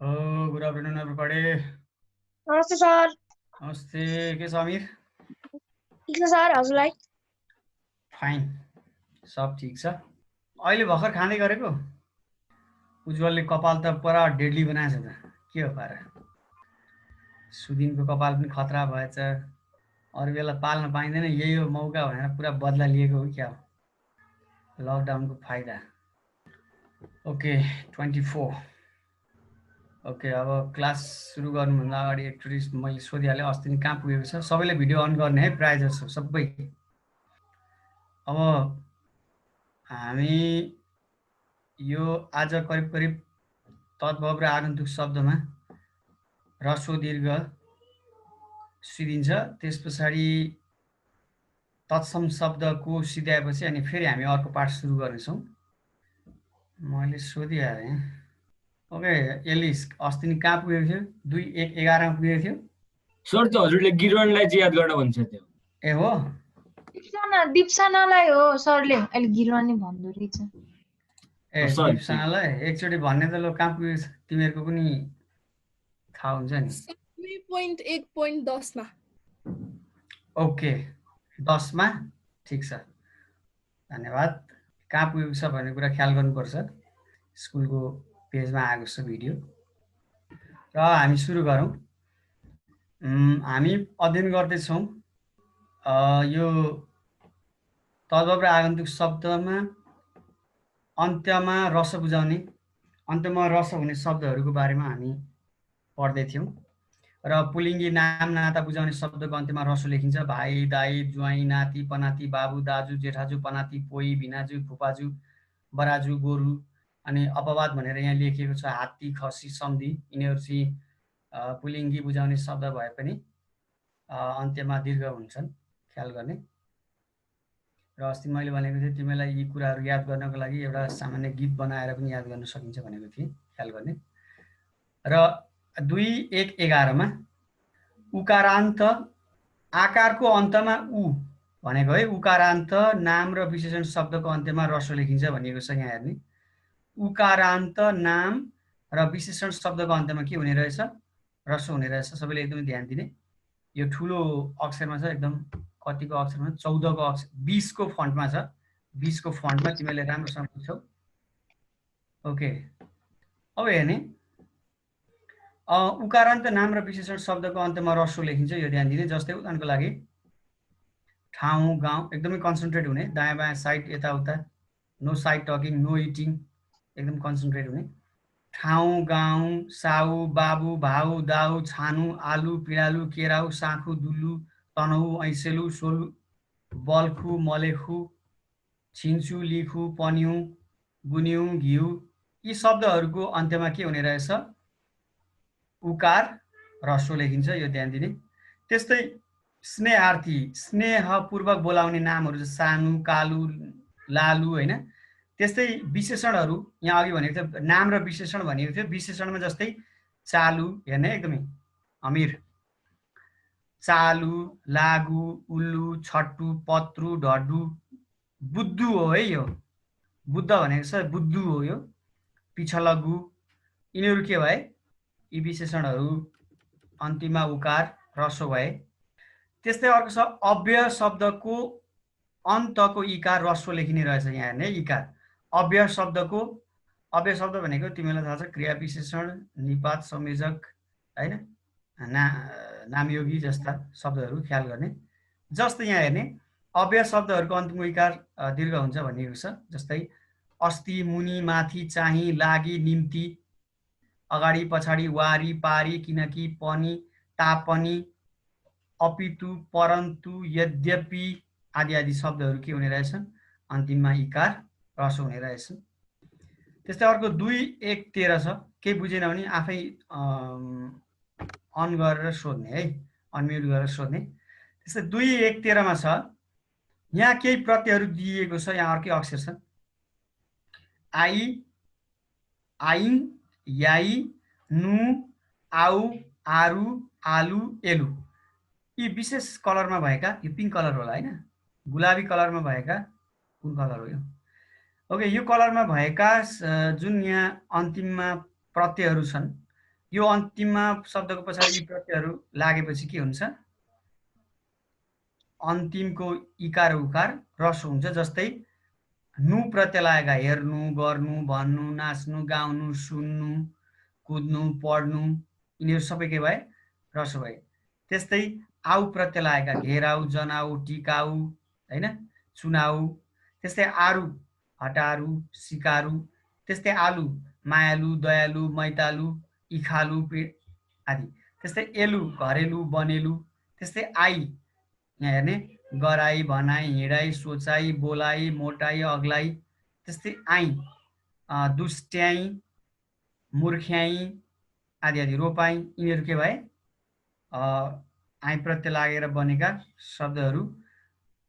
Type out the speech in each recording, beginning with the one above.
Oh, good afternoon, everybody. नमस्ते sir. नमस्ते, के छ अमिर? ठिक छ सर, हजुरलाई? फाइन, सब ठिक छ। अहिले भर्खर खाँदै गरेको उज्जवलले कपाल त पुरा डेडली बनाएछ त, के हो पारा? सुदिनको कपाल पनि खतरा भएछ। अरू बेला पाल्न पाइँदैन, यही हो मौका भनेर पुरा बदला लिएको हो क्या हो? लकडाउनको फाइदा। ओके, 24। ओके, अब क्लास सुरु गर्नुभन्दा अगाडि एकचोटि मैले सोधिहालेँ अस्ति नि कहाँ पुगेको छ। सबैले भिडियो अन गर्ने है, प्रायः जसो सबै। अब हामी यो आज करिब करिब तद्भव र आगन्तुक शब्दमा ह्रस्व दीर्घ सिधिन्छ। त्यस पछाडि तत्सम शब्दको सिध्याएपछि अनि फेरि हामी अर्को पाठ सुरु गर्नेछौँ। मैले सोधिहालेँ। ओके, एलिस अस्ति नि कहाँ पुगेको थियो? 2:1:11 मा पुगेको थियो। सर त हजुरले गिरवानलाई चाहिँ याद गर्न भन्छ त्यो। ए हो? दिप्सानालाई हो सरले अहिले गिरवानी भन्दो रहेछ। ए दिप्सानालाई एकचोटि भन्ने त लो कहाँ पुगेको छ? तिमीहरूको पनि थाहा हुन्छ नि। 2.1.10 मा। ओके, 10 मा ठिक छ, धन्यवाद। कहाँ पुगेको छ भन्ने कुरा ख्याल गर्नुपर्छ। स्कुलको पेजमा आएको छ भिडियो। र हामी सुरु गरौँ। हामी अध्ययन गर्दैछौँ यो तद्भव र आगन्तुक शब्दमा अन्त्यमा रस बुझाउने, अन्त्यमा रस हुने शब्दहरूको बारेमा हामी पढ्दै थियौँ। र पुलिङ्गी नाम नाता बुझाउने शब्दको अन्त्यमा रसो लेखिन्छ। भाइ, दाइ, ज्वाइँ, नाति, पनाति, बाबु, दाजु, जेठाजु, पनाति, पोइ, भिनाजु, फुपाजु, बराजु, गोरु। अनि अपवाद भनेर यहाँ लेखिएको छ हात्ती, खसी, सम्धी। यिनीहरू चाहिँ पुलिङ्गी बुझाउने शब्द भए पनि अन्त्यमा दीर्घ हुन्छन्, ख्याल गर्ने। र अस्ति मैले भनेको थिएँ तिमीलाई यी कुराहरू याद गर्नको लागि एउटा सामान्य गीत बनाएर पनि याद गर्न सकिन्छ भनेको थिएँ, ख्याल गर्ने। र 2:1:11 मा उकारान्त आकारको अन्तमा उ भनेको है, उकारान्त नाम र विशेषण शब्दको अन्त्यमा रसो लेखिन्छ भनिएको छ। यहाँ हेर्ने, उकारान्त नाम र विशेषण शब्दको अन्त्यमा के हुने रहेछ? रसो हुने रहेछ। सबैले एकदमै ध्यान दिने। यो ठुलो अक्षरमा छ, एकदम कतिको अक्षरमा? 14 को अक्षर, 20 को फन्टमा छ। 20 को फन्टमा तिमीले राम्रोसँग बुझ्छौ। ओके, अब हेर्ने, उकारान्त नाम र विशेषण शब्दको अन्त्यमा रसो लेखिन्छ, यो ध्यान दिने। जस्तै उदाहरणको लागि ठाउँ, गाउँ, एकदमै कन्सन्ट्रेट हुने। दायाँ बायाँ साइड यताउता, no side talking, no eating, एकदम कन्सन्ट्रेट हुने। ठाउँ, गाउँ, साउ, बाबु, भाउ, दाउ, छानु, आलु, पिँडालु, केराउ, साँखु, दुल्लु, तनहु, ऐसेलु, सोलु, बल्खु, मलेखु, छिन्चु, लिखु, पन्यु, गुन्यु, घिउ। यी शब्दहरूको अन्त्यमा के हुने रहेछ? उकार रसो लेखिन्छ, यो ध्यान दिने। त्यस्तै स्नेहार्थी, स्नेहपूर्वक बोलाउने नामहरू चाहिँ सानु, कालु, लालु, होइन। त्यस्तै विशेषणहरू यहाँ अघि भनेको थियो, नाम र विशेषण भनेको थियो। विशेषणमा जस्तै चालु, हेर्ने एकदमै अमिर, चालु, लागु, उल्लु, छट्टु, पत्रु, ढड्डु, बुद्धु हो है। यो बुद्ध भनेको छ, बुद्धु हो यो। पिछलगु, यिनीहरू के भए? यी विशेषणहरू अन्तिममा उकार रसो भए। त्यस्तै अर्को छ अव्यय शब्दको अन्तको इकार रसो लेखिने रहेछ। यहाँ हेर्ने, इकार अव्यय शब्दको, अव्यय शब्द भनेको तिमीलाई थाहा छ क्रिया विशेषण, निपात, संयोजक, होइन, नामयोगी जस्ता शब्दहरू ख्याल गर्ने। जस्तै यहाँ हेर्ने, अव्यय शब्दहरूको अन्तिमको इकार दीर्घ हुन्छ भनिएको छ। जस्तै अस्ति, मुनि, माथि, चाहिँ, लागि, निम्ति, अगाडि, पछाडि, वारी, पारी, किनकि, पनि, तापनि, अपितु, परन्तु, यद्यपि आदि आदि शब्दहरू के हुने रहेछन्? अन्तिममा इकार रसो हुने रहेछन्। त्यस्तै अर्को 2:1:13 छ। केही बुझेन भने आफै अन गरेर सोध्ने है, अनम्युट गरेर सोध्ने। त्यस्तै 2:1:13 मा छ, यहाँ केही प्रत्ययहरू दिइएको छ। यहाँ अर्कै अक्षर छ, आई, आइङ, याई, नु, आउ, आरु, आलु, एलु। यी विशेष कलरमा भएका, यो पिङ्क कलर होला होइन, गुलाबी कलरमा भएका, कुन कलर हो यो? ओके, यो कलरमा भएका जुन यहाँ अन्तिममा प्रत्ययहरू छन्, यो अन्तिममा शब्दको पछाडि यी प्रत्ययहरू लागेपछि के हुन्छ? अन्तिमको इकार उकार ह्रस्व हुन्छ। जस्तै नु प्रत्यय लागेका हेर्नु, गर्नु, भन्नु, नाच्नु, गाउनु, सुन्नु, कुद्नु, पढ्नु यिनीहरू सबै के भए? ह्रस्व भए। त्यस्तै आउ प्रत्यय लागेका घेराउ, जनाउ, टिकाउ हैन, चुनाउ। त्यस्तै आरु हटारु, सिकारु। त्यस्तै आलु मायालु, दयालु, मैतालु, इखालु आदि। त्यस्तै एलु घरेलु, बनेलु। त्यस्तै आई यहाँ हेर्ने गराई, भनाई, हिँडाई, सोचाई, बोलाइ, मोटाई, अग्लाई। त्यस्तै आई दुष्ट्याई, मूर्ख्याई आदि आदि। रोपाई यिनीहरू के भए? आई प्रत्यय लागेर बनेका शब्दहरू,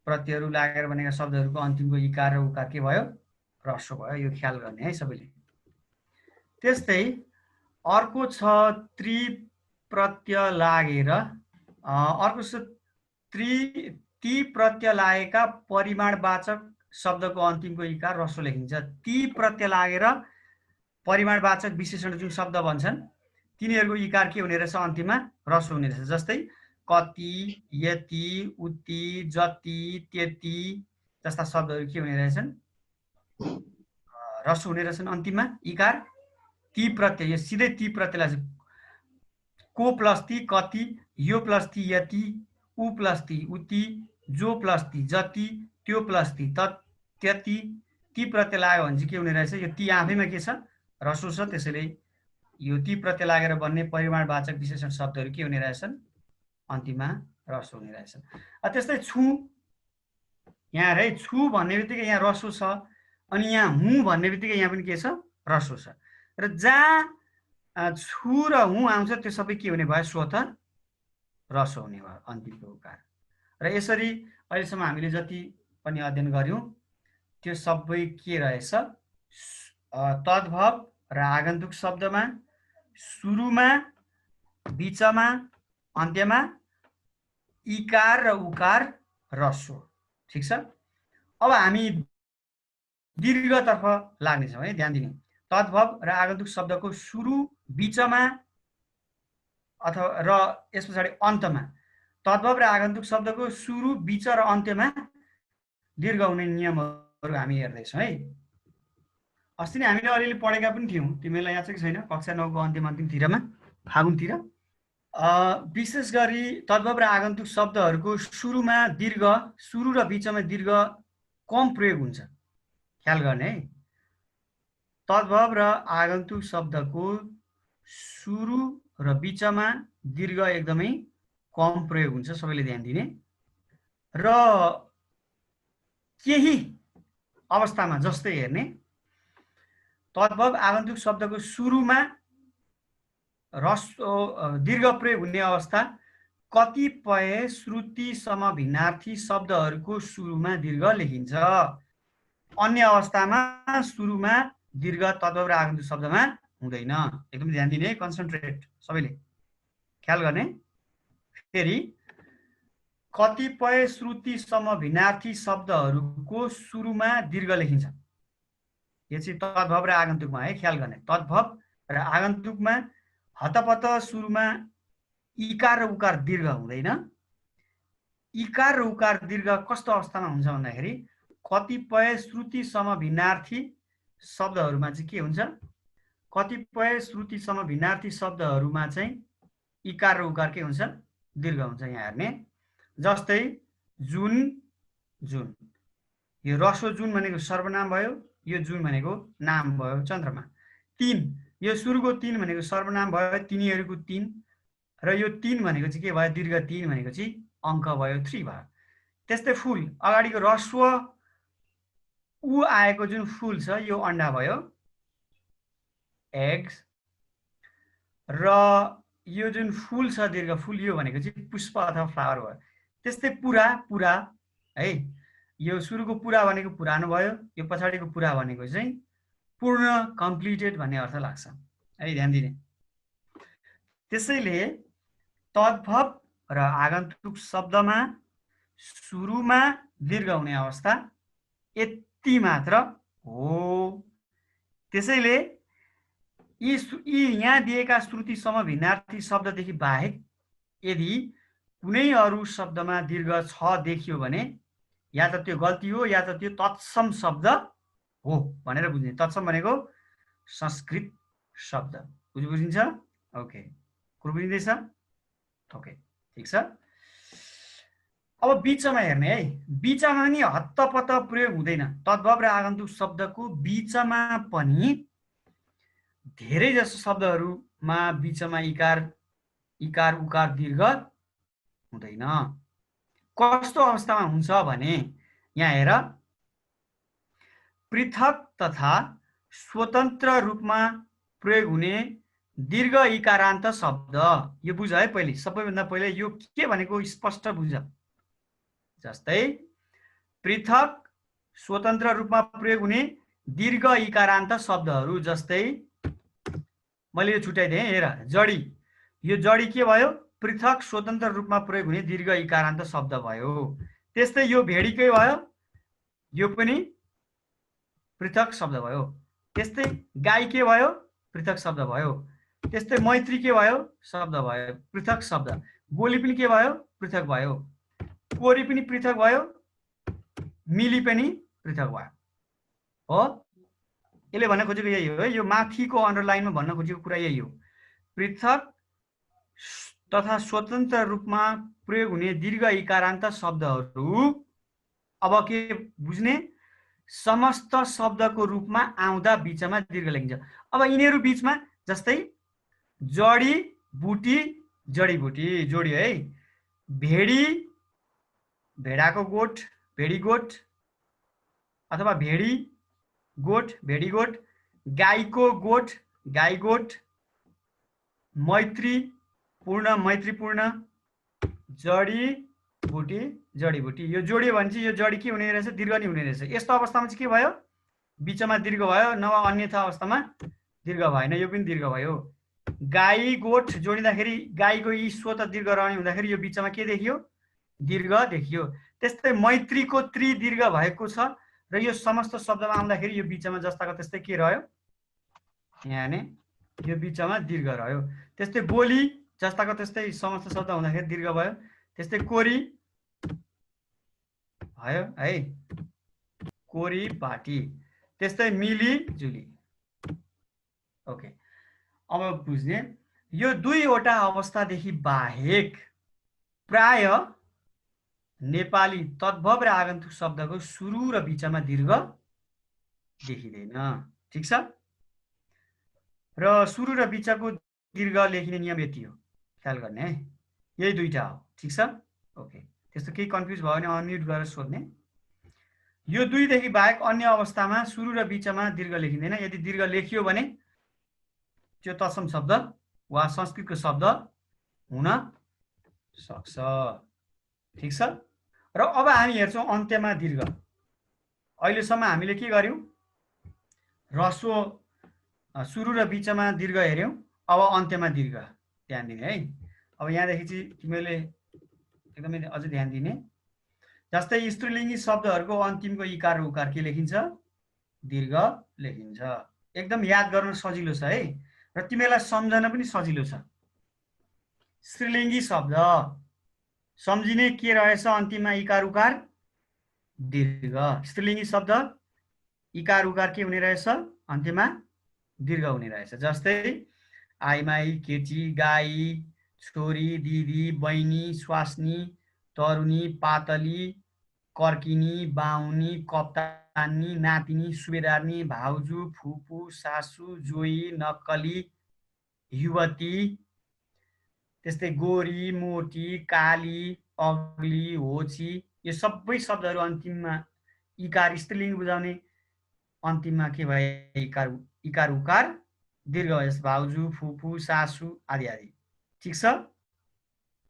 प्रत्ययहरू लागेर बनेका शब्दहरूको अन्तिमको इकार र उकार के भयो? ह्रस्व भयो। यो ख्याल गर्ने है सबैले। त्यस्तै अर्को छ त्रि प्रत्यय लागेर, अर्को छ ती प्रत्यय लागेका परिमाणवाचक शब्दको अन्तिमको इकार ह्रस्व लेखिन्छ। ती प्रत्यय लागेर परिमाणवाचक विशेषण जुन शब्द भन्छन् तिनीहरूको इकार के हुने रहेछ? अन्तिममा ह्रस्व हुने रहेछ। जस्तै कति, यति, उति, जति, त्यति जस्ता शब्दहरू के हुने रहेछन्? ह्रस्व हुने रहेछन् अन्तिममा इकार। ती प्रत्यय, यो सिधै ती प्रत्ययलाई को प्लस ती कति, यो प्लस ती यति, उ प्लस ती उति, जो प्लस ती जति, त्यो प्लस ती त्यति। ती प्रत्यय लाग्यो भने चाहिँ के हुने रहेछ? यो ती आफैमा के छ? ह्रस्व छ। त्यसैले यो ती प्रत्यय लागेर बन्ने परिमाणवाचक विशेषण शब्दहरू के हुने रहेछन्? अन्तिममा ह्रस्व हुने रहेछन्। त्यस्तै छु यहाँ है, छु भन्ने बित्तिकै यहाँ ह्रस्व छ। अनि यहाँ हुँ भन्ने बित्तिकै यहाँ पनि के छ? ह्रस्व छ। र जहाँ छु र हुँ आउँछ त्यो सबै के हुने भयो? स्वतः ह्रस्व हुने भयो अन्तिमको उकार। र यसरी अहिलेसम्म हामीले जति पनि अध्ययन गर्यौं त्यो सबै के रहेछ? तद्भव र आगन्तुक शब्दमा सुरुमा, बीचमा, अन्त्यमा इकार र उकार ह्रस्व। ठिक छ। अब हामी दीर्घतर्फ लाग्नेछौँ है, ध्यान दिनु। तद्भव र आगन्तुक शब्दको सुरु, बीचमा अथवा र यस पछाडि अन्तमा, तद्भव र आगन्तुक शब्दको सुरु, बीच र अन्त्यमा दीर्घ हुने नियमहरू हामी हेर्दैछौँ है। अस्ति नै हामीले अलिअलि पढेका पनि थियौँ, तिमीलाई याद छ कि छैन? कक्षा 9 को अन्तिमतिरमा फागुनतिर विशेष गरी तद्भव र आगन्तुक शब्दहरूको सुरुमा दीर्घ, सुरु र बीचमा दीर्घ कम प्रयोग हुन्छ, ख्याल गर्ने है। तद्भव र आगन्तुक शब्दको सुरु र बीचमा दीर्घ एकदमै कम प्रयोग हुन्छ, सबैले ध्यान दिने। र केही अवस्थामा जस्तै हेर्ने, तद्भव आगन्तुक शब्दको सुरुमा दीर्घ प्रयोग हुने अवस्था कतिपय श्रुति समभिन्नार्थी शब्दहरूको सुरुमा दीर्घ लेखिन्छ। अन्य अवस्थामा सुरुमा दीर्घ तद्भव र आगन्तुक शब्दमा हुँदैन। एकदम ध्यान दिने, कन्सन्ट्रेट सबैले ख्याल गर्ने। फेरि कतिपय श्रुति समभिन्नार्थी शब्दहरूको सुरुमा दीर्घ लेखिन्छ। यो चाहिँ तद्भव र आगन्तुकमा है, ख्याल गर्ने। तद्भव र आगन्तुकमा हतपत सुरुमा इकार र उकार दीर्घ हुँदैन। इकार र उकार दीर्घ कस्तो अवस्थामा हुन्छ भन्दाखेरि कतिपय श्रुति समभिन्नार्थी शब्दहरूमा चाहिँ के हुन्छ? कतिपय श्रुति समभिन्नार्थी शब्दहरूमा चाहिँ इकार र उकार के हुन्छ? दीर्घ हुन्छ। यहाँ हेर्ने, जस्तै जुन, जुन, यो ह्रस्व जुन भनेको सर्वनाम भयो, यो जुन भनेको नाम भयो, चन्द्रमा। तीन, यो सुरुको तीन भनेको सर्वनाम भयो, तिनीहरूको तीन। र यो तीन भनेको चाहिँ के भयो? दीर्घ तीन भनेको चाहिँ अङ्क भयो, 3 भयो। त्यस्तै फुल, अगाडिको ह्रस्व उ आएको जुन फुल छ यो अन्डा भयो, एग्स। र यो जुन फुल छ दीर्घ फुल, यो भनेको चाहिँ पुष्प अथवा फ्लावर भयो। त्यस्तै पुरा, पुरा है, यो सुरुको पुरा भनेको पुरानो भयो, यो पछाडिको पुरा भनेको चाहिँ पूर्ण, कम्प्लिटेड भन्ने अर्थ लाग्छ है, ध्यान दिने। त्यसैले तद्भव र आगन्तुक शब्दमा सुरुमा दीर्घ हुने अवस्था यति मात्र हो। त्यसैले यी यहाँ दिएका श्रुतिसम भिन्नार्थी शब्ददेखि बाहेक यदि कुनै अरू शब्दमा दीर्घ छ देखियो भने या त त्यो गल्ती हो या त त्यो तत्सम शब्द हो भनेर बुझ्ने। तत्सम भनेको संस्कृत शब्द। बुझिन्छ? ओके, कुरो बुझिँदैछ? ओके, ठिक छ। अब बीचमा हेर्ने है, बीचमा पनि हत्तपत्त प्रयोग हुँदैन। तद्भव र आगन्तुक शब्दको बीचमा पनि धेरै जसो शब्दहरूमा बीचमा इकार उकार दीर्घ हुँदैन। कस्तो अवस्थामा हुन्छ भने यहाँ हेर, पृथक तथा स्वतन्त्र रूपमा प्रयोग हुने दीर्घ इकारान्त शब्द। यो बुझ है पहिले, सबैभन्दा पहिले यो के भनेको स्पष्ट बुझ। जस्तै पृथक स्वतन्त्र रूपमा प्रयोग हुने दीर्घ इकारान्त शब्दहरू, जस्तै मैले यो छुट्याइदिएँ। हेर, जडी, यो जडी के भयो? पृथक स्वतन्त्र रूपमा प्रयोग हुने दीर्घ इकारान्त शब्द भयो। त्यस्तै यो भेडीकै भयो, यो पनि पृथक शब्द भयो। त्यस्तै गाई के भयो? पृथक शब्द भयो। त्यस्तै मैत्री के भयो? शब्द भयो, पृथक शब्द। गोली पनि के भयो? पृथक भयो। कोरी पनि पृथक भयो, मिली पनि पृथक भयो। हो, यसले भन्न खोजेको यही हो है। यो माथिको अन्डरलाइनमा भन्न खोजेको कुरा यही हो। पृथक तथा स्वतन्त्र रूपमा प्रयोग हुने दीर्घ इकारान्त शब्दहरू अब के बुझ्ने? समस्त शब्दको रूपमा आउँदा बीचमा दीर्घ लेखिन्छ। अब यिनीहरू बीचमा जस्तै जडी बुटी, जडीबुटी जोडी है। भेडी, भेडाको गोठ, भेडी गोठ, अथवा भेडी गोठ, भेडी गोठ। गाईको गोठ, गाई गोठ। मैत्री पूर्ण, मैत्रीपूर्ण। जडी बुटी, जडीबुटी। यो जोडियो भने चाहिँ यो जडी के हुने रहेछ? दीर्घ नै हुने रहेछ। यस्तो अवस्थामा चाहिँ के भयो? बीचमा दीर्घ भयो, नभए अन्यथा अवस्थामा दीर्घ भएन, यो पनि दीर्घ भयो। गाई गोठ जोडिँदाखेरि गाईको यी स्वत दीर्घ रहने हुँदाखेरि यो बीचमा के देखियो? दीर्घ देखियो। त्यस्तै मैत्रीको त्रि दीर्घ भएको छ र यो समस्त शब्दमा आउँदाखेरि यो बीचमा जस्ताको त्यस्तै के रह्यो? यहाँ नै यो बीचमा दीर्घ रह्यो। त्यस्तै गोली जस्ताको त्यस्तै समस्त शब्द हुँदाखेरि दीर्घ भयो। त्यस्तै कोरी भयो है, कोरी पाटी। त्यस्तै मिली जुली। ओके, अब बुझ्ने, यो दुईवटा अवस्थादेखि बाहेक प्राय नेपाली तद्भव र आगन्तुक शब्दको सुरु र बीचमा दीर्घ देखिँदैन। ठिक छ? र सुरु र बीचको दीर्घ लेखिने नियम यति हो, ख्याल गर्ने है। यही दुईटा हो। ठिक छ? ओके, त्यस्तो केही कन्फ्युज भयो भने अनम्युट गरेर सोध्ने। यो दुईदेखि बाहेक अन्य अवस्थामा सुरु र बीचमा दीर्घ लेखिँदैन। यदि दीर्घ लेखियो भने त्यो तत्सम शब्द वा संस्कृतको शब्द हुन सक्छ। ठिक छ? र अब हामी हेर्छौँ अन्त्यमा दीर्घ। अहिलेसम्म हामीले के गर्यौँ? ह्रस्व सुरु र बीचमा दीर्घ हेऱ्यौँ। अब अन्त्यमा दीर्घ ध्यान दिने है। अब यहाँदेखि चाहिँ तिमीले एकदमै अझै ध्यान दिने। जस्तै स्त्रीलिङ्गी शब्दहरूको अन्तिमको इकार उकार के लेखिन्छ? दीर्घ लेखिन्छ। एकदम याद गर्न सजिलो छ है, र तिमीलाई सम्झन पनि सजिलो छ। स्त्रीलिङ्गी शब्द सम्झिने के रहेछ? अन्तिममा इकार उकार दीर्घ। स्त्रीलिङ्गी शब्द इकार उकार के हुने रहेछ? अन्त्यमा दीर्घ हुने रहेछ। जस्तै आइमाई, केटी, गाई, छोरी, दिदी, बहिनी, स्वास्नी, तरुनी, पातली, कर्किनी, बाहुनी, कप्तानी, नातिनी, सुबेदारनी, भाउजू, फुपू, सासू, जोई, नक्कली, युवती। त्यस्तै गोरी, मोटी, काली, अग्ली, होची। यो सबै शब्दहरू अन्तिममा इकार स्त्रीलिङ्ग बुझाउने अन्तिममा के भयो? इकार उकार दीर्घ भयो। भाउजू, फुपू, सासू आदि आदि। ठिक छ?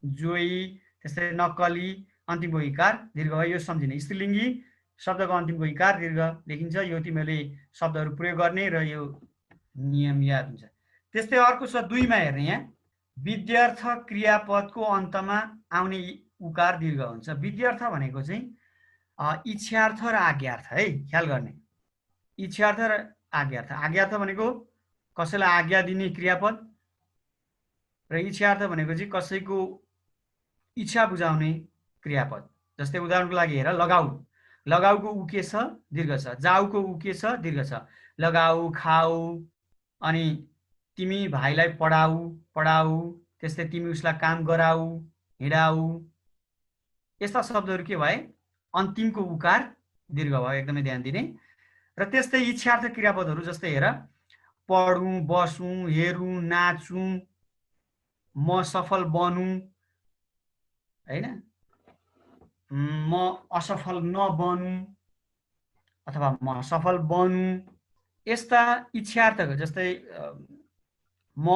जोई, त्यस्तै नक्कली, अन्तिमको इकार दीर्घ भयो। यो सम्झिने। स्त्रीलिङ्गी शब्दको अन्तिमको इकार दीर्घ लेखिन्छ। यो तिमीले शब्दहरू प्रयोग गर्ने र यो नियम याद हुन्छ। त्यस्तै अर्को छ दुईमा हेर्ने। यहाँ विद्यार्थ क्रियापदको अन्तमा आउने उकार दीर्घ हुन्छ। विद्यार्थ भनेको चाहिँ इच्छार्थ र आज्ञार्थ है, ख्याल गर्ने। इच्छार्थ र आज्ञार्थ। आज्ञार्थ भनेको कसैलाई आज्ञा दिने क्रियापद र इच्छार्थ भनेको चाहिँ कसैको इच्छा बुझाउने क्रियापद। जस्तै उदाहरणको लागि हेर लगाऊ, लगाउको उ के छ दीर्घ छ, जाउको उ के छ दीर्घ छ, लगाऊ खाऊ, अनि तिमी भाइलाई पढाऊ पढाऊ, त्यस्तै तिमी उसलाई काम गराऊ हिँडाऊ, यस्ता शब्दहरू के भए अन्तिमको उकार दीर्घ भयो, एकदमै ध्यान दिने। र त्यस्तै इच्छार्थ क्रियापदहरू जस्तै हेर पढौँ बसौँ हेरौँ नाचौँ म सफल बनौँ हैन, म असफल नबनौँ अथवा म सफल बनौँ, यस्ता इच्छार्थ जस्तै म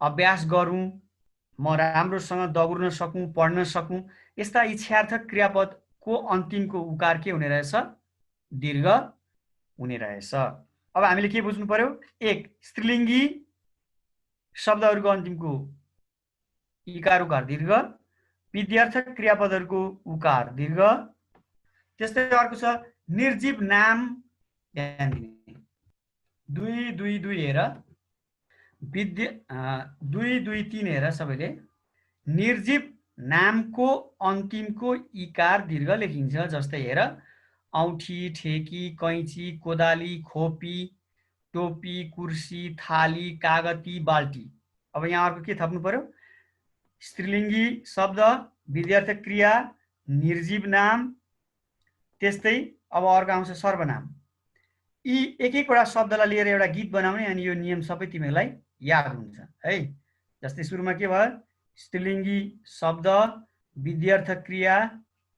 अभ्यास गरौँ, म राम्रोसँग दौड्न सकौँ पढ्न सकौँ, यस्ता इच्छार्थ क्रियापदको अन्तिमको उकार के हुने रहेछ दीर्घ हुने रहेछ। अब हामीले के बुझ्नु पर्यो, एक स्त्रीलिङ्गी शब्दहरूको अन्तिमको इकार उकार दीर्घ, विध्यर्थक क्रियापदहरूको उकार दीर्घ, त्यस्तै अर्को छ निर्जीव नाम, ध्यान दिने 2 2 2 हेर विद्य 2 2 3 हेर सबैले निर्जीव नामको अन्तिमको इकार दीर्घ लेखिन्छ। जस्तै हेर औँठी ठेकी कैँची कोदाली खोपी टोपी कुर्सी थाली कागती बाल्टी। अब यहाँ अर्को के थप्नु पर्यो, स्त्रीलिङ्गी शब्द विध्यर्थक क्रिया निर्जीव नाम, त्यस्तै अब अर्को आउँछ सर्वनाम। यी एक एकवटा शब्दलाई लिएर एउटा गीत बनाउने, अनि यो नियम सबै तिमीहरूलाई याद हुन्छ है। जस्तै सुरुमा के भयो, स्त्रीलिङ्गी शब्द विध्यर्थक क्रिया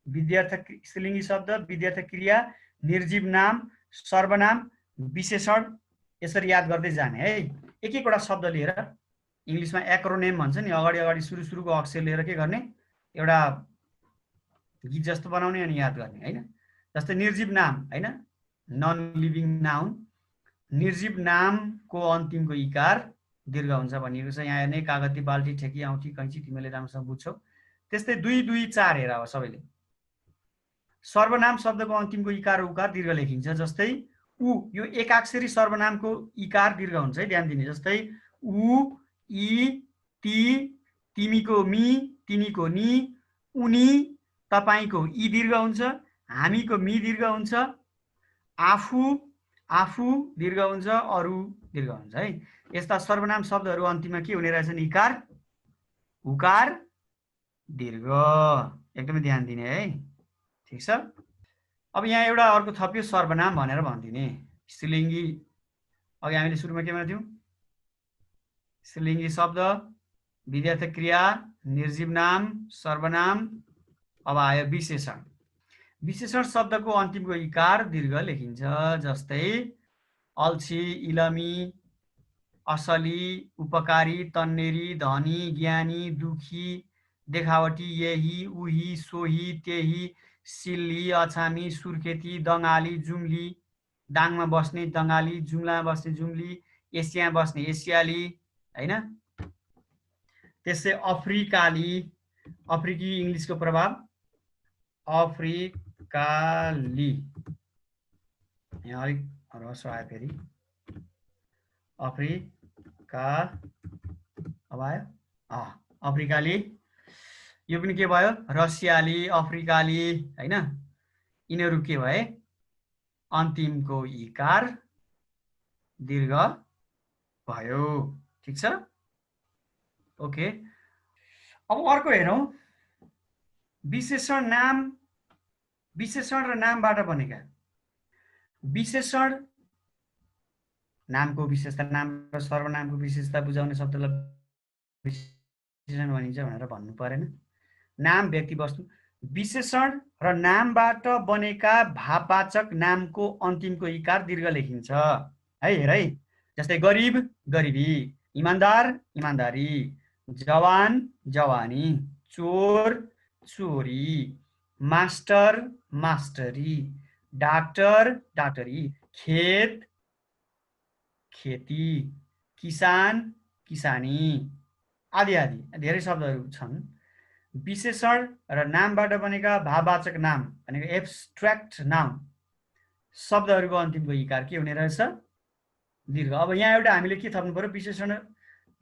स्त्रीलिङ्गी शब्द विध्यर्थक क्रिया निर्जीव नाम सर्वनाम विशेषण, यसरी याद गर्दै जाने है। एक एकवटा शब्द लिएर इङ्ग्लिसमा एक्रोनिम भन्छ नि, अगाडि अगाडि सुरुको अक्षर लिएर के गर्ने एउटा गीत जस्तो बनाउने अनि याद गर्ने हैन। जस्तै निर्जीव नाम हैन, नन लिभिङ नाउन, निर्जीव नामको अन्तिमको इकार दीर्घ हुन्छ भनिएको छ यहाँ हेर्ने, कागती बाल्टी ठेकी औँठी कैँची तिमीले राम्रोसँग बुझ्छौ। त्यस्तै 2 2 4 हेर अब सबैले सर्वनाम शब्दको अन्तिमको इकार उकार दीर्घ लेखिन्छ। जस्तै उ, यो एकाक्षरी सर्वनामको इकार दीर्घ हुन्छ है, ध्यान दिने। जस्तै उ इ ती तिमीको मी तिनीको नि उनी तपाईको इ दीर्घ हुन्छ, हामीको मी दीर्घ हुन्छ, आफू आफू दीर्घ हुन्छ, अरू दीर्घ हुन्छ है। यस्ता सर्वनाम शब्दहरू अन्तिममा के हुने रहेछन् इकार उकार दीर्घ, एकदमै ध्यान दिने है, ठिक छ। अब यहाँ एउटा अर्को थप्यो सर्वनाम भनेर भनिदिने। स्त्रीलिङ्गी अघि हामीले सुरुमा केमा थियौँ, स्त्रीलिङ्गी शब्द विध्यर्थक क्रिया निर्जीव नाम सर्वनाम, अब आयो विशेषण। विशेषण शब्दको अन्तिमको इकार दीर्घ लेखिन्छ। जस्तै अल्छी इलमी असली उपकारी तन्नेरी धनी ज्ञानी दुखी देखावटी यही उही सोही त्यही सिल्ली अछामी सुर्खेती दङ्गाली जुम्ली, दाङमा बस्ने दङ्गाली जुम्लामा बस्ने जुम्ली एसियामा बस्ने एसियाली हैन। त्यसै अफ्रिकाली, अफ्रिकी इङ्ग्लिसको प्रभाव अफ्रिकाली, यहाँ अलिक ह्रस्व आयो फेरि अफ्रिका, अब आयो अफ्रिकाली, यो पनि के भयो रसियाली अफ्रिकाली हैन। यिनीहरू के भए अन्तिमको इकार दीर्घ भयो, ठिक छ ओके। अब अर्को हेरौँ, विशेषण नाम, विशेषण र नामबाट बनेका। विशेषण नामको विशेषता, नाम र सर्वनामको विशेषता बुझाउने शब्दलाई विशेषण भनिन्छ भनेर भन्नु परेन। नाम व्यक्ति वस्तु, विशेषण र नामबाट बनेका भाववाचक नामको अन्तिमको इकार दीर्घ लेखिन्छ है। हेर है, जस्तै गरिब गरिबी, इमानदार इमानदारी, जवान जवानी, चोर चोरी, मास्टर मास्टरी, डाक्टर डाक्टरी, खेत खेती, किसान किसानी आदि आदि धेरै शब्दहरू छन्। विशेषण र नामबाट बनेका भाववाचक नाम भनेको एब्स्ट्र्याक्ट नाउन शब्दहरूको अन्तिमको इकार के हुने रहेछ दीर्घ। अब यहाँ एउटा हामीले के थप्नु पर्यो,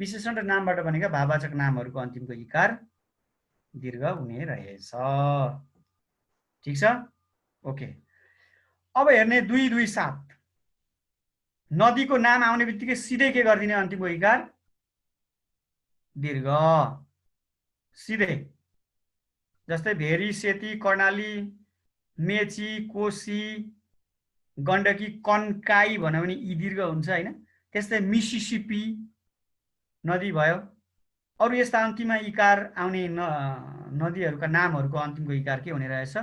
विशेषण र नामबाट बनेका भाववाचक नामहरूको अन्तिमको इकार दीर्घ हुने रहेछ। ठिक छ, ओके। अब हेर्ने 227 नदीको नाम आउने बित्तिकै सिधै के गरिदिने अन्तिमको इकार दीर्घ सिधै। जस्तै भेरी, सेती, कर्णाली, मेची, कोशी, गण्डकी, कन्काई भन्यो भने यी दीर्घ हुन्छ हैन। त्यस्तै मिसिसिपी नदी भयो। अरु यस्ता अन्तिममा इकार आउने नदीहरूका नामहरूको अन्तिमको इकार के हुने रहेछ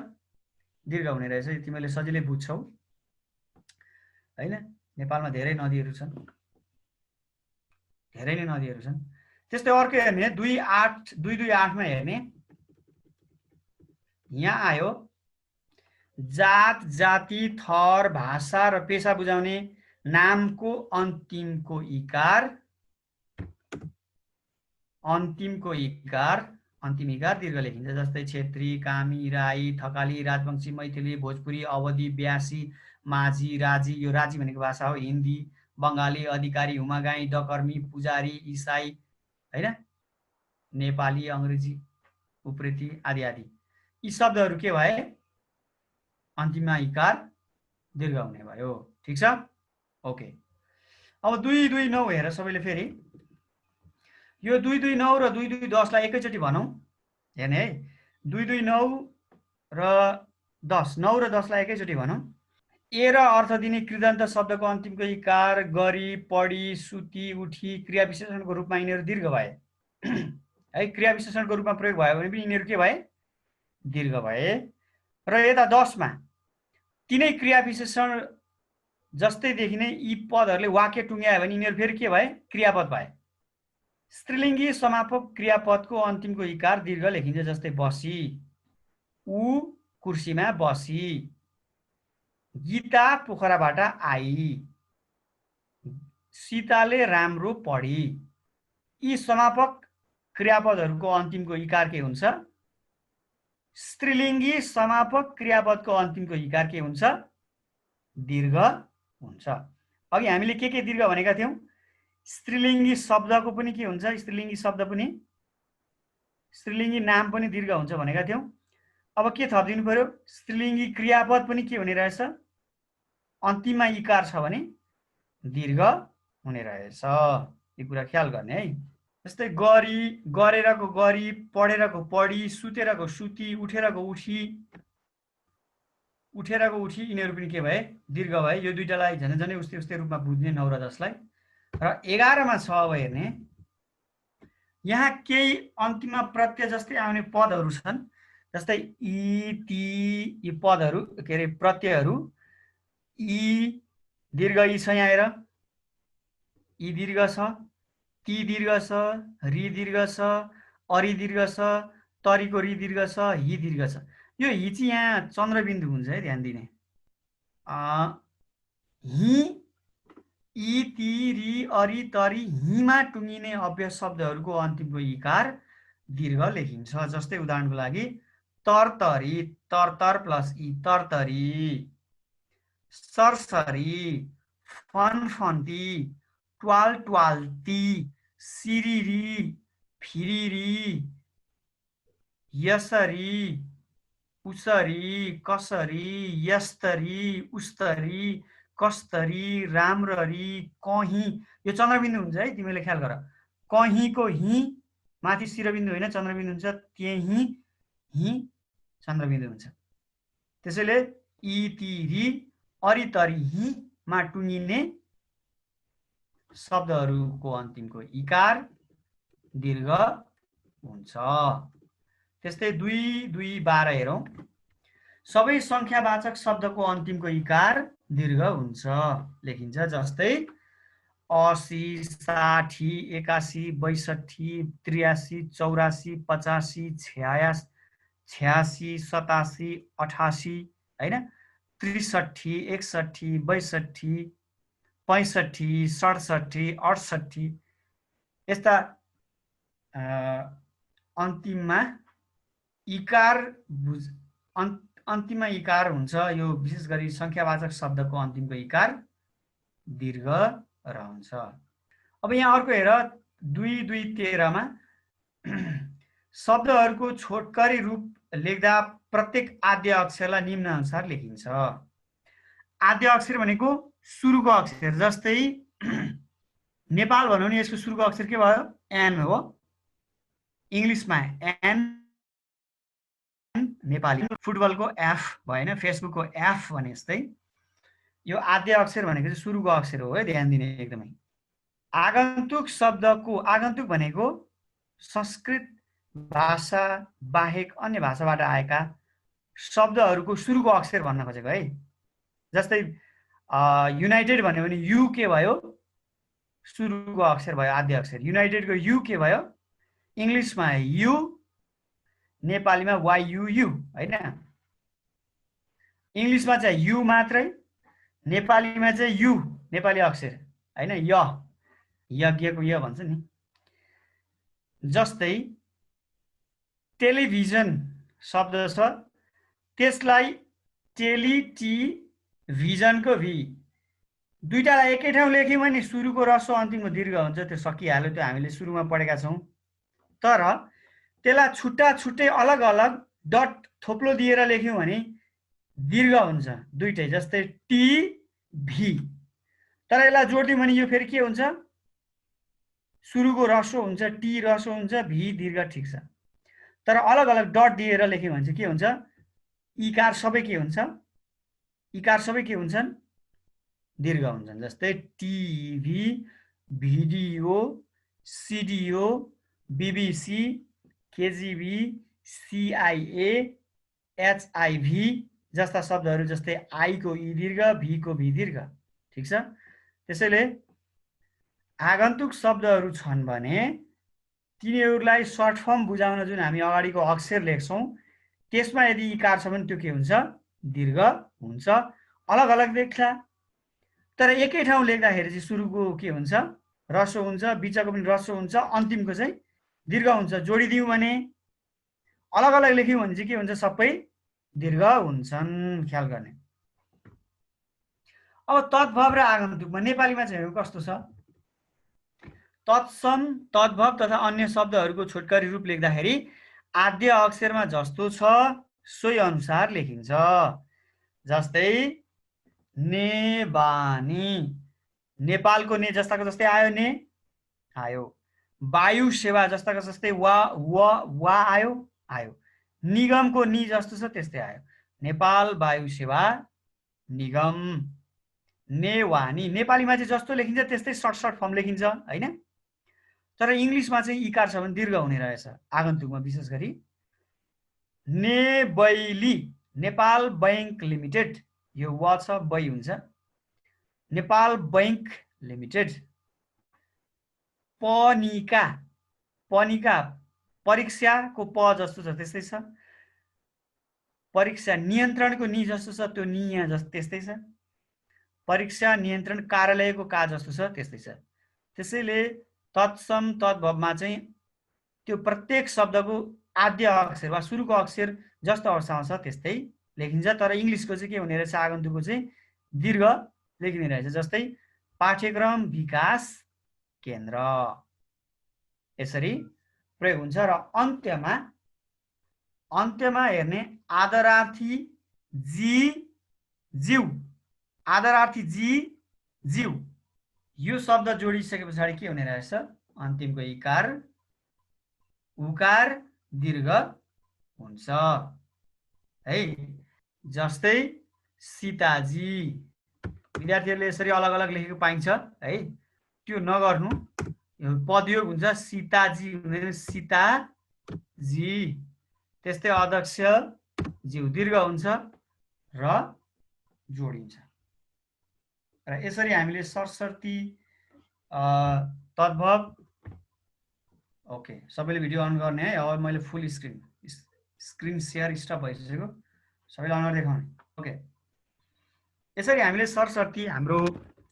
दीर्घ हुने रहेछ। यो तिमीले सजिलै बुझ्छौ हैन। नेपालमा धेरै नदीहरू छन्, धेरै नै नदीहरू छन्। त्यस्तै अर्को हेर्ने 228 मा हेर्ने, यहाँ आयो जात, जाति, थर, भाषा र पेशा बुझाउने नामको अन्तिमको इकार अन्तिम इकार दीर्घ लेखिन्छ। जस्तै क्षेत्री, कामी, राई, थकाली, राजवंशी, मैथिली, भोजपुरी, अवधी, ब्यासी, माझी, राजी, यो राजी भनेको भाषा हो, हिन्दी, बङ्गाली, अधिकारी, हुमागाई, डकर्मी, पुजारी, इसाई हैन, नेपाली, अंग्रेजी, उप्रेती आदि आदि। यी शब्दहरू के भए अन्तिममा इकार दीर्घ हुने भयो। ठीक छ, ओके। अब 229 हेर सबैले फेरि। यो 229 र 210 लाई एकैचोटि भनौं हेर्ने है। 229 र 10, 9 र 10 लाई एकैचोटि भनौं। ए र अर्थ दिने कृदन्त शब्दको अन्तिमको इकार गरी, पढी, सुती, उठी क्रिया विशेषणको रूपमा यिनीहरू दीर्घ भए है। क्रिया विशेषणको रूपमा प्रयोग भयो भने पनि यिनीहरू के भए दीर्घ भए। र यता 10 मा तिनै क्रिया विशेषण जस्तै देखिने यी पदहरूले वाक्य टुङ्ग्यायो भने यिनीहरू फेरि के भए क्रियापद भए। स्त्रीलिङ्गी समापक क्रियापदको अन्तिमको इकार दीर्घ लेखिन्छ। जस्तै बसी, ऊ कुर्सीमा बसी, गीता पोखराबाट आई, सीताले राम्रो पढी। यी समापक क्रियापदहरूको अन्तिमको इकार के हुन्छ स्त्रीलिङ्गी समापक क्रियापदको अन्तिमको इकार के हुन्छ दीर्घ हुन्छ। अघि हामीले के दीर्घ भनेका थियौं, स्त्रीलिङ्गी शब्दको पनि के हुन्छ, स्त्रीलिङ्गी शब्द पनि स्त्रीलिङ्गी नाम पनि दीर्घ हुन्छ भनेका थियौं। अब के थपिदिनु पर्यो, स्त्रीलिङ्गी क्रियापद पनि के हुने रहेछ अन्तिममा इकार छ भने दीर्घ हुने रहेछ। यो कुरा ख्याल गर्ने है। जस्तै गरी, गरेरको गरी, पढेरको पढी, सुतेरको सुती, उठेरको उठी, उठेरको उठी यिनीहरू पनि के भए दीर्घ भए। यो दुईटालाई झन् झनै उस्तै उस्तै रूपमा बुझ्ने 9 र 10 लाई। र 11 मा छ अब हेर्ने, यहाँ केही अन्तिममा प्रत्यय जस्तै आउने पदहरू छन्। जस्तै ई, ती, यी पदहरू के अरे प्रत्ययहरू। ई दीर्घ ई छ, यहाँ हेर ई दीर्घ छ, ती दीर्घ छ, री दीर्घ छ, अरी दीर्घ छ, तरीको री दीर्घ छ, हि दीर्घ छ। यो हि चाहिँ यहाँ चन्द्रबिन्दु हुन्छ है, ध्यान दिने। हि, ई, ती, री, अरी, तरी, हिमा टुङ्गिने अव्यय शब्दहरूको अन्तिमको इकार दीर्घ लेखिन्छ। जस्तै उदाहरणको लागि तरतरी, तरतर प्लस ई तरतरी, सरसरी, फनफन्ती, ट्वाल ट्वाल्ती, सिरिरी, फिरिरी, यसरी, उसरी, कसरी, यस्तरी, उस्तरी, कस्तरी, राम्ररी, कहीँ। यो चन्द्रबिन्दु हुन्छ है, तिमीले ख्याल गर। कहीँको हि माथि शिरबिन्दु होइन चन्द्रबिन्दु हुन्छ, त्यही हि चन्द्रबिन्दु हुन्छ। त्यसैले ई, ती, री, अरी, तरी, हि मा टुङ्गिने शब्दहरूको अन्तिमको इकार दीर्घ हुन्छ। त्यस्तै 2-2-12 हेरौं। सबै संख्यावाचक शब्दको अन्तिमको इकार दीर्घ हुन्छ लेखिन्छ। जस्तै 80, 60, 81, 62, 83, 84, 85, 86, 87, 88 हैन, 63, 61, 62, 65, 67, 68 यस्ता अन्तिममा इकार अन्तिममा इकार हुन्छ। यो विशेष गरी संख्यावाचक शब्दको अन्तिमको इकार दीर्घ रहन्छ। अब यहाँ अर्को हेर 2-2-13 मा शब्दहरूको छोटकरी रूप लेख्दा प्रत्येक आद्य अक्षरलाई निम्न अनुसार लेखिन्छ। आद्य अक्षर भनेको सुरुको अक्षर, जस्तै नेपाल भनौँ नि यसको सुरुको अक्षर के भयो? एन हो। इङ्ग्लिसमा एन, नेपाली फुटबलको एफ भएन, फेसबुकको एफ भने जस्तै यो आद्य अक्षर भनेको चाहिँ सुरुको अक्षर हो है, ध्यान दिने एकदमै। आगन्तुक शब्दको, आगन्तुक भनेको संस्कृत भाषा बाहेक अन्य भाषाबाट आएका शब्दहरूको सुरुको अक्षर भन्न खोजेको है। जस्तै युनाइटेड भन्यो भने यु के भयो? सुरुको अक्षर भयो, आद्य अक्षर। युनाइटेडको यु के भयो? इङ्ग्लिसमा यु, नेपालीमा YUU हैन। इङ्ग्लिसमा चाहिँ यु मात्रै, नेपालीमा चाहिँ यु, नेपाली अक्षर हैन, य, यज्ञको य भन्छ नि। जस्तै टेलिभिजन शब्द छ, त्यसलाई टेलिभिजनको भी, दुईटालाई एकै ठाउँ लेख्यौँ भने सुरुको ह्रस्व अन्तिमको दीर्घ हुन्छ, त्यो सकिहाल्यो, त्यो हामीले सुरुमा पढेका छौँ। तर त्यसलाई छुट्टा छुट्टै अलग अलग डट थोप्लो दिएर लेख्यौँ भने दीर्घ हुन्छ दुईटै, जस्तै टिभी। तर यसलाई जोडिदिउँ भने यो फेरि के हुन्छ? सुरुको ह्रस्व हुन्छ, टी ह्रस्व हुन्छ, भी दीर्घ, ठिक छ। तर अलग अलग डट दिएर लेख्यौँ भने चाहिँ के हुन्छ? इकार सबै के हुन्छ? इकार सबै के हुन्छन्? दीर्घ हुन्छन्। जस्तै टिभी, भिडियो, सिडिओ, BBC, KGB, CIA, HIV जस्ता शब्दहरू, जस्तै आई को ई दीर्घ, भी को भी दीर्घ, ठिक छ। त्यसैले आगन्तुक शब्दहरू छन् भने तिनीहरूलाई सर्ट फर्म बुझाउन जुन हामी अगाडिको अक्षर लेख्छौँ त्यसमा यदि इकार छ भने त्यो के हुन्छ? दीर्घ हुन्छ। अलग अलग लेख्ला, तर एकै ठाउँ लेख्दाखेरि चाहिँ सुरुको के हुन्छ? ह्रस्व हुन्छ, बिचको पनि ह्रस्व हुन्छ, अन्तिमको चाहिँ दीर्घ हुन्छ। जोडिदिउँ भने, अलग अलग लेख्यौँ भने चाहिँ के हुन्छ? सबै दीर्घ हुन्छन्, ख्याल गर्ने। अब तद्भव र आगन्तुकमा नेपालीमा चाहिँ कस्तो छ? तत्सम, तद्भव तथा अन्य शब्दहरूको छोटकरी रूप लेख्दाखेरि आद्य अक्षरमा जस्तो छ सोही अनुसार लेखिन्छ। जस्तै नेबानी, नेपालको ने जस्ताको जस्तै आयो, ने आयो। वायु सेवा जस्ताको जस्तै वा आयो, आयो। निगमको नि जस्तो छ त्यस्तै आयो, नेपाल वायु सेवा निगम। नेवानी, नेपालीमा चाहिँ जस्तो लेखिन्छ त्यस्तै सर्ट फर्म लेखिन्छ हैन। तर इङ्ग्लिसमा चाहिँ इकार छ भने दीर्घ हुने रहेछ, आगन्तुकमा विशेष गरी। नेबैली, नेपाल बैंक लिमिटेड, यो व छ, बै हुन्छ, नेपाल बैंक लिमिटेड। पनिका, पनिका परीक्षाको प जस्तो छ त्यस्तै छ। परीक्षा नियन्त्रणको नि जस्तो छ, त्यो नि यहाँ जस्तो त्यस्तै छ। परीक्षा नियन्त्रण कार्यालयको का जस्तो छ त्यस्तै छ। त्यसैले तत्सम तद्भवमा चाहिँ त्यो प्रत्येक शब्दको आद्य अक्षर वा सुरुको अक्षर जस्तो अवस्थामा छ त्यस्तै लेखिन्छ। तर इङ्ग्लिसको चाहिँ के हुने रहेछ? आगन्तुकको चाहिँ दीर्घ लेखिने रहेछ। जस्तै पाठ्यक्रम विकास केन्द्र, यसरी प्रयोग हुन्छ। र अन्त्यमा हेर्ने आदरार्थी जी ज्यू, आदरार्थी जी ज्यू, यो शब्द जोडिसके पछाडि के हुने रहेछ? अन्तिमको इकार उकार दीर्घ हुन्छ है। जस्तै सीताजी, विद्यार्थीहरूले यसरी अलग अलग लेखेको पाइन्छ है, त्यो नगर्नु, यो पदयोग हुन्छ, सीताजी हुँदैन, सीताजी। त्यस्तै अध्यक्ष ज्यू दीर्घ हुन्छ र जोडिन्छ। र यसरी हामीले सरसर्ती तद्भव। ओके, सबैले भिडियो अन गर्ने है। अब मैले फुल स्क्रिन सेयर स्टप भइसक्यो, सबैले अनुहार देखाउने। ओके, यसरी हामीले सरसर्ती हाम्रो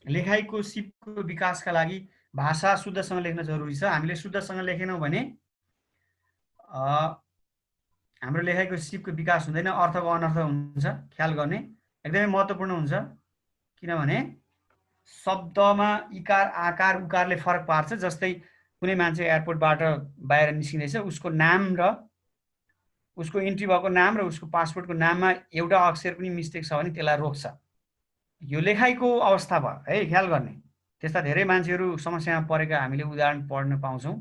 लेखाइको सिपको विकासका लागि भाषा शुद्धसँग लेख्न जरुरी छ। हामीले शुद्धसँग लेखेनौँ भने हाम्रो लेखाइको सिपको विकास हुँदैन, अर्थको अनर्थ हुन्छ, ख्याल गर्ने एकदमै महत्त्वपूर्ण हुन्छ। किनभने शब्दमा इकार आकार उकारले फरक पार्छ। जस्तै कुनै मान्छे एयरपोर्टबाट बाहिर निस्किँदैछ, उसको नाम र उसको इन्ट्री भएको नाम र उसको पासपोर्टको नाममा एउटा अक्षर पनि मिस्टेक छ भने त्यसलाई रोक्छ। यो लेखाइको अवस्था भयो है, ख्याल गर्ने। त्यस्ता धेरै मान्छेहरू समस्यामा परेका हामीले उदाहरण पढ्न पाउँछौँ।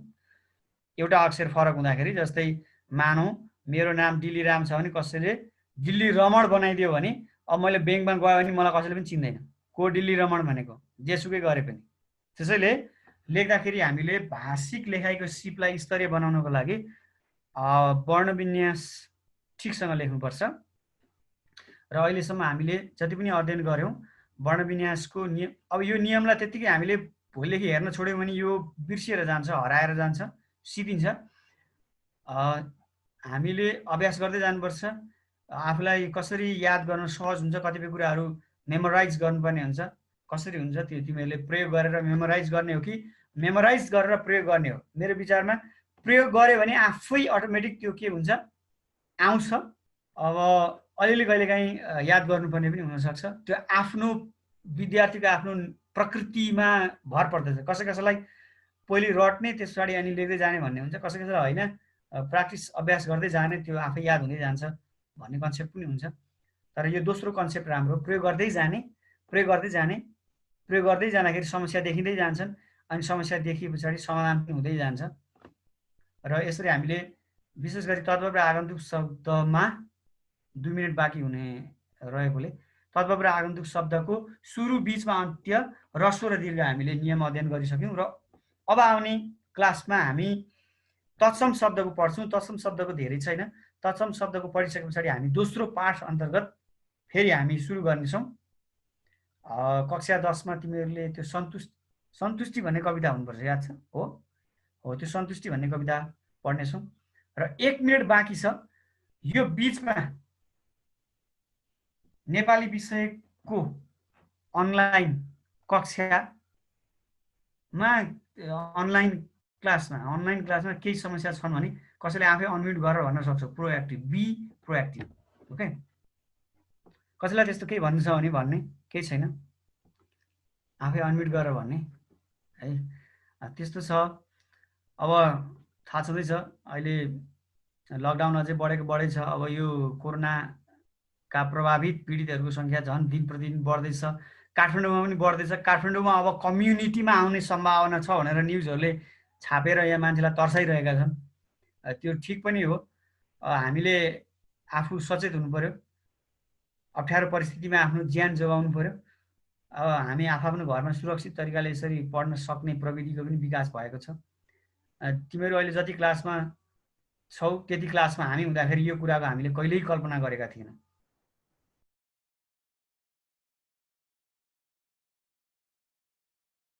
एउटा अक्षर फरक हुँदाखेरि, जस्तै मानौँ मेरो नाम दिल्ली राम छ भने कसैले दिल्ली रमण बनाइदियो भने अब मैले ब्याङ्कमा गयो भने मलाई कसैले पनि चिन्दैन को दिल्ली रमण भनेको, जेसुकै गरे पनि। त्यसैले लेख्दाखेरि हामीले भाषिक लेखाइको सिपलाई स्तरीय बनाउनको लागि वर्ण विन्यास ठिकसँग लेख्नुपर्छ। र अहिलेसम्म हामीले जति पनि अध्ययन गऱ्यौँ वर्ण विन्यासको नियम, अब यो नियमलाई त्यतिकै हामीले भोलिदेखि हेर्न छोड्यौँ भने यो बिर्सिएर जान्छ, हराएर जान्छ, सिद्धिन्छ। हामीले अभ्यास गर्दै जानुपर्छ। आफूलाई कसरी याद गर्न सहज हुन्छ, कतिपय कुराहरू मेमोराइज गर्नुपर्ने हुन्छ। कसरी हुन्छ त्यो तिमीहरूले प्रयोग गरेर मेमोराइज गर्ने हो कि मेमोराइज गरेर प्रयोग गर्ने हो? मेरो विचारमा प्रयोग गऱ्यो भने आफै अटोमेटिक त्यो के हुन्छ, आउँछ। अब अलिअलि कहिलेकाहीँ याद गर्नुपर्ने पनि हुनसक्छ। त्यो आफ्नो विद्यार्थीको आफ्नो प्रकृतिमा भर पर्दछ। कसैलाई पहिले रट्ने त्यस पछाडि अनि लेख्दै जाने भन्ने हुन्छ, कसैलाई होइन प्र्याक्टिस अभ्यास गर्दै जाने, त्यो आफै याद हुँदै जान्छ भन्ने कन्सेप्ट पनि हुन्छ। तर यो दोस्रो कन्सेप्ट राम्रो, प्रयोग गर्दै जाने, प्रयोग गर्दै जाने। प्रयोग गर्दै जाँदाखेरि समस्या देखिँदै जान्छन्, अनि समस्या देखिए पछाडि समाधान पनि हुँदै जान्छ। र यसरी हामीले विशेष गरी तद्भव र आगन्तुक शब्दमा 2 मिनट बाँकी हुने रहेकोले तद्भव र आगन्तुक शब्दको सुरु बीचमा अन्त्य ह्रस्व र दीर्घ हामीले नियम अध्ययन गरिसक्यौँ। र अब आउने क्लासमा हामी तत्सम शब्दको पढ्छौँ। तत्सम शब्दको धेरै छैन। तत्सम शब्दको पढिसके पछाडि हामी दोस्रो पाठ अन्तर्गत फेरि हामी सुरु गर्नेछौँ। कक्षा 10 मा तिमीहरूले त्यो सन्तुष्टि भन्ने कविता हुनुपर्छ, याद छ? हो त्यो सन्तुष्टि भन्ने कविता पढ्नेछौँ। र 1 मिनट बाँकी छ। यो बीचमा नेपाली विषयको अनलाइन कक्षामा अनलाइन क्लासमा केही समस्या छन् भने कसैले आफै अनम्युट गरेर भन्न सक्छ। Proactive, be proactive. ओके, कसैलाई त्यस्तो केही भन्नु छ भने भन्ने, केही छैन, आफै अनम्युट गरेर भन्ने है। त्यस्तो छ। अब थाहा छँदैछ अहिले लकडाउन अझै बढै छ। अब यो कोरोनाका प्रभावित पीडितहरूको सङ्ख्या झन् दिन प्रतिदिन बढ्दैछ। काठमाडौँमा पनि बढ्दैछ। काठमाडौँमा अब कम्युनिटीमा आउने सम्भावना छ भनेर न्युजहरूले छापेर यहाँ मान्छेलाई तर्साइरहेका छन्। त्यो ठिक पनि हो। हामीले आफू सचेत हुनु पर्यो। अप्ठ्यारो परिस्थितिमा आफ्नो ज्यान जोगाउनु पर्यो। अब हामी आफ्नो घरमा सुरक्षित तरिकाले यसरी पढ्न सक्ने प्रविधिको पनि विकास भएको छ। तिमीहरू अहिले जति क्लासमा छौ त्यति क्लासमा हामी हुँदाखेरि यो कुराको हामीले कहिल्यै कल्पना गरेका थिएनौँ।